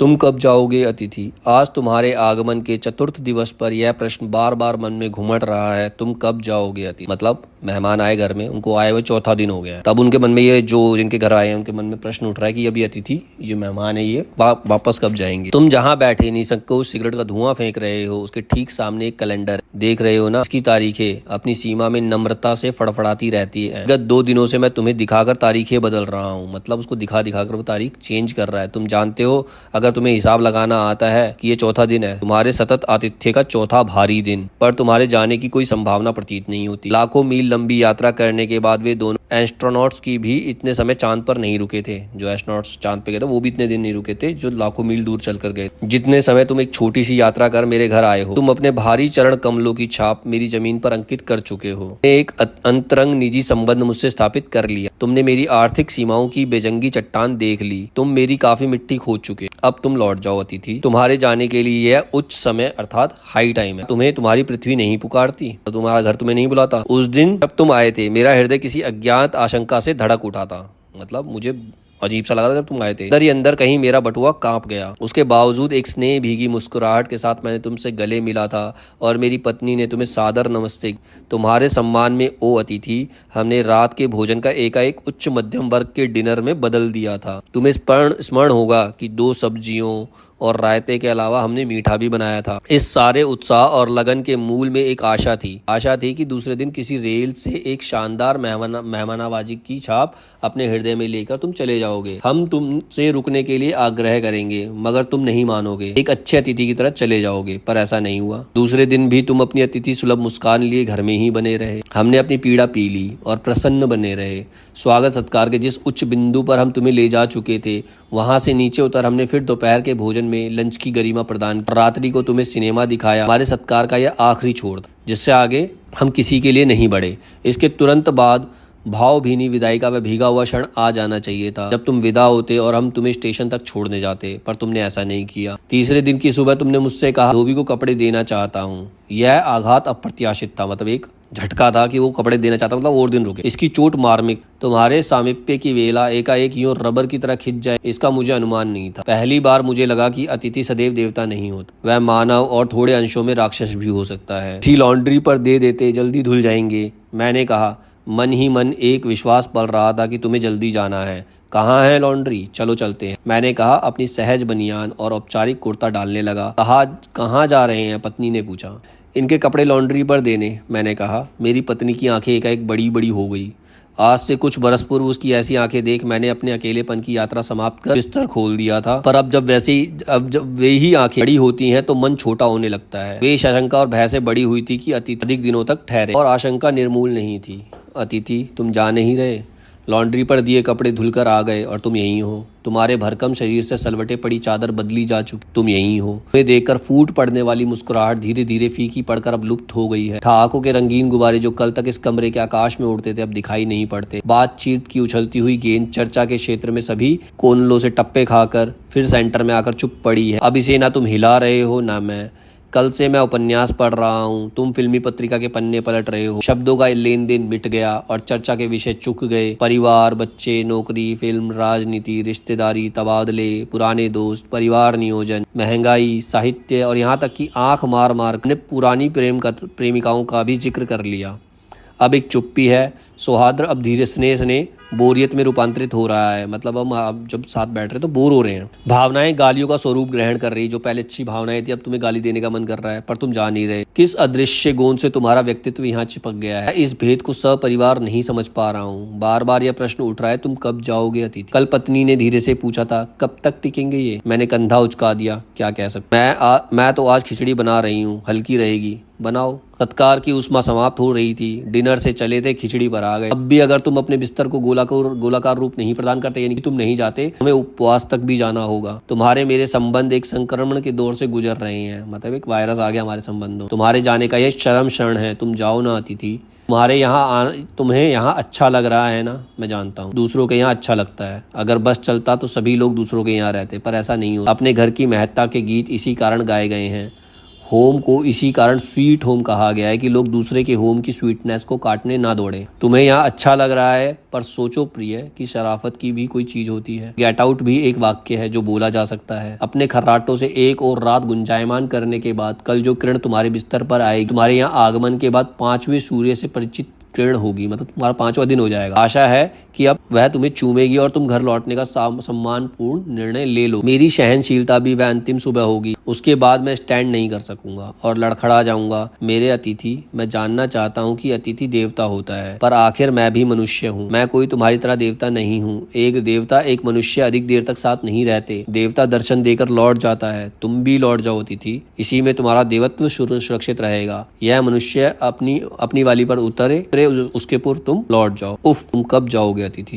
तुम कब जाओगे अतिथि? आज तुम्हारे आगमन के चतुर्थ दिवस पर यह प्रश्न बार बार मन में घुमड़ रहा है। तुम कब जाओगे अतिथि? मतलब मेहमान आए घर में, उनको आए हुए चौथा दिन हो गया है। तब उनके मन में ये जो जिनके घर आए हैं उनके मन में प्रश्न उठ रहा है कि अभी अतिथि ये मेहमान है, ये वापस कब जाएंगे? तुम जहाँ बैठे निसंकोच उस सिगरेट का धुआं फेंक रहे हो, उसके ठीक सामने एक कैलेंडर देख रहे हो ना, इसकी तारीखें अपनी सीमा में नम्रता से फड़फड़ाती रहती है। विगत 2 दिनों से मैं तुम्हें दिखाकर तारीखें बदल रहा हूँ। मतलब उसको दिखा दिखाकर वो तारीख चेंज कर रहा है। तुम जानते हो, अगर तुम्हें हिसाब लगाना आता है कि ये चौथा दिन है, तुम्हारे सतत आतिथ्य का चौथा भारी दिन, पर तुम्हारे जाने की कोई संभावना प्रतीत नहीं होती। लाखों मील लंबी यात्रा करने के बाद वे दोनों एस्ट्रोनॉट्स की भी इतने समय चांद पर नहीं रुके थे। जो एस्ट्रोनॉट्स चांद पे गए थे वो भी इतने दिन नहीं रुके थे जो लाखों मील दूर चलकर गए। जितने समय तुम एक छोटी सी यात्रा कर मेरे घर आए हो, तुम अपने भारी चरण कमलों की छाप मेरी जमीन पर अंकित कर चुके हो। एक अंतरंग निजी संबंध मुझसे स्थापित कर लिया। तुमने मेरी आर्थिक सीमाओं की बेजंगी चट्टान देख ली। तुम मेरी काफी मिट्टी खोद चुके। अब तुम लौट जाओ अतिथि। तुम्हारे जाने के लिए यह उच्च समय अर्थात हाई टाइम है। तुम्हें तुम्हारी पृथ्वी नहीं पुकारती, तो तुम्हारा घर तुम्हें नहीं बुलाता। उस दिन जब तुम आए थे मेरा हृदय किसी अज्ञात आशंका से धड़क उठा था। मतलब मुझे अजीब सा लगा था जब तुम आए थे। अंदर ही अंदर कहीं मेरा बटुआ कांप गया। उसके बावजूद एक स्नेह भीगी मुस्कुराहट के साथ मैंने तुमसे गले मिला था और मेरी पत्नी ने तुम्हें सादर नमस्ते। तुम्हारे सम्मान में ओ अतिथि, हमने रात के भोजन का एकाएक उच्च मध्यम वर्ग के डिनर में बदल दिया था। तुम्हें स्मरण होगा कि 2 सब्जियों और रायते के अलावा हमने मीठा भी बनाया था। इस सारे उत्साह और लगन के मूल में एक आशा थी कि दूसरे दिन किसी रेल से एक शानदार मेहमानवाजी की छाप अपने हृदय में लेकर तुम चले जाओगे। हम तुमसे रुकने के लिए आग्रह करेंगे, मगर तुम नहीं मानोगे। एक अच्छे अतिथि की तरह चले जाओगे, पर ऐसा नहीं हुआ। दूसरे दिन भी तुम अपनी अतिथि सुलभ मुस्कान लिए घर में ही बने रहे। हमने अपनी पीड़ा पी ली और प्रसन्न बने रहे। स्वागत सत्कार के जिस उच्च बिंदु पर हम तुम्हें ले जा चुके थे, वहां से नीचे उतर हमने फिर दोपहर के भोजन में लंच की गरिमा प्रदान की। रात्रि को तुम्हें सिनेमा दिखाया। हमारे सत्कार का यह आखिरी छोड़ था, जिससे आगे हम किसी के लिए नहीं बढ़े। इसके तुरंत बाद भावभीनी विदाई का वह भीगा हुआ क्षण आ जाना चाहिए था, जब तुम विदा होते और हम तुम्हें स्टेशन तक छोड़ने जाते, पर तुमने ऐसा नहीं किया। तीसरे दिन की सुबह तुमने मुझसे कहा, धोबी को कपड़े देना चाहता हूँ। यह आघात अप्रत्याशित था। मतलब एक झटका था कि वो कपड़े देना चाहता, मतलब और दिन रुके। इसकी चोट मार्मिक। तुम्हारे सामीप्य की वेला एकाएक यूं रबर की तरह खिंच जाए, इसका मुझे अनुमान नहीं था। पहली बार मुझे लगा कि अतिथि सदैव देवता नहीं होता, वह मानव और थोड़े अंशों में राक्षस भी हो सकता है। इसी लॉन्ड्री पर दे देते, जल्दी धुल जाएंगे। मैंने कहा। मन ही मन एक विश्वास पल रहा था कि तुम्हें जल्दी जाना है। कहाँ है लॉन्ड्री? चलो चलते हैं, मैंने कहा अपनी सहज बनियान और औपचारिक कुर्ता डालने लगा। कहाँ जा रहे हैं? पत्नी ने पूछा। इनके कपड़े लॉन्ड्री पर देने, मैंने कहा। मेरी पत्नी की आंखें एकाएक बड़ी बड़ी हो गई। आज से कुछ बरस पूर्व उसकी ऐसी आंखें देख मैंने अपने अकेलेपन की यात्रा समाप्त कर बिस्तर खोल दिया था। पर अब जब वे ही आंखें बड़ी होती हैं तो मन छोटा होने लगता है। वे इस आशंका और भय से बड़ी हुई थी कि अधिक दिनों तक ठहरे, और आशंका निर्मूल नहीं थी। अतिथि, तुम जा नहीं रहे। लॉन्ड्री पर दिए कपड़े धुलकर आ गए और तुम यहीं हो। तुम्हारे भरकम शरीर से सलवटे पड़ी चादर बदली जा चुकी, तुम यहीं हो। तुम्हें देखकर फूट पड़ने वाली मुस्कुराहट धीरे धीरे फीकी पड़कर अब लुप्त हो गई है। ठहाकों के रंगीन गुब्बारे जो कल तक इस कमरे के आकाश में उड़ते थे, अब दिखाई नहीं पड़ते। बातचीत की उछलती हुई गेंद चर्चा के क्षेत्र में सभी कोनलों से टप्पे खाकर फिर सेंटर में आकर चुप पड़ी है। अब इसे ना तुम हिला रहे हो ना मैं। कल से मैं उपन्यास पढ़ रहा हूँ, तुम फिल्मी पत्रिका के पन्ने पलट रहे हो। शब्दों का लेन देन मिट गया और चर्चा के विषय चुक गए। परिवार, बच्चे, नौकरी, फिल्म, राजनीति, रिश्तेदारी, तबादले, पुराने दोस्त, परिवार नियोजन, महंगाई, साहित्य और यहाँ तक कि आंख मार मार ने पुरानी प्रेमिकाओं का भी जिक्र कर लिया। अब एक चुप्पी है। सौहार्द अब धीरे स्नेह बोरियत में रूपांतरित हो रहा है। मतलब हम जब साथ बैठ रहे तो बोर हो रहे हैं। भावनाएं गालियों का स्वरूप ग्रहण कर रही। जो पहले अच्छी भावनाएं थी, अब तुम्हें गाली देने का मन कर रहा है, पर तुम जा नहीं रहे। किस अदृश्य गोंद से तुम्हारा व्यक्तित्व यहाँ चिपक गया है, इस भेद को सपरिवार नहीं समझ पा रहा हूँ। बार बार यह प्रश्न उठ रहा है, तुम कब जाओगे अतिथि? कल पत्नी ने धीरे से पूछा था। कब तक टिकेंगे ये? मैंने कंधा उचका दिया। क्या कह सकता मैं तो आज खिचड़ी बना रही हूँ, हल्की रहेगी, बनाओ। सत्कार की उष्मा समाप्त हो रही थी। डिनर से चले थे, खिचड़ी पर आ गए। अब भी अगर तुम अपने बिस्तर को गोलाकार रूप नहीं प्रदान करते, यानी कि तुम नहीं जाते, हमें उपवास तक भी जाना होगा। तुम्हारे मेरे संबंध एक संक्रमण के दौर से गुजर रहे हैं। मतलब एक वायरस आ गया हमारे संबंधों। तुम्हारे जाने का यह चरम क्षण है। तुम जाओ ना अतिथि। तुम्हें यहाँ अच्छा लग रहा है ना, मैं जानता हूँ। दूसरों के यहाँ अच्छा लगता है। अगर बस चलता तो सभी लोग दूसरों के यहाँ रहते, पर ऐसा नहीं होता। अपने घर की महत्ता के गीत इसी कारण गाए गए हैं। होम को इसी कारण स्वीट होम कहा गया है कि लोग दूसरे के होम की स्वीटनेस को काटने ना दौड़े। तुम्हें यहाँ अच्छा लग रहा है, पर सोचो प्रिय कि शराफत की भी कोई चीज होती है। गेट आउट भी एक वाक्य है जो बोला जा सकता है। अपने खर्राटों से एक और रात गुंजायमान करने के बाद कल जो किरण तुम्हारे बिस्तर पर आएगी, तुम्हारे यहाँ आगमन के बाद 5वें सूर्य से परिचित किरण होगी, मतलब तुम्हारा 5वां दिन हो जाएगा। आशा है कि अब वह तुम्हें चूमेगी और तुम घर लौटने का सम्मानपूर्ण निर्णय ले लो। मेरी सहनशीलता भी वह अंतिम सुबह होगी, उसके बाद मैं स्टैंड नहीं कर सकूंगा और लड़खड़ा जाऊंगा। मेरे अतिथि, मैं जानना चाहता हूँ कि अतिथि देवता होता है, पर आखिर मैं भी मनुष्य हूँ। मैं कोई तुम्हारी तरह देवता नहीं हूँ। एक देवता, एक मनुष्य अधिक देर तक साथ नहीं रहते। देवता दर्शन देकर लौट जाता है, तुम भी लौट जाओ अतिथि। इसी में तुम्हारा देवत्व सुरक्षित रहेगा। यह मनुष्य अपनी वाली पर उतरे, उसके पूर्व तुम लौट जाओ। उफ, तुम कब जाओगे अतिथि?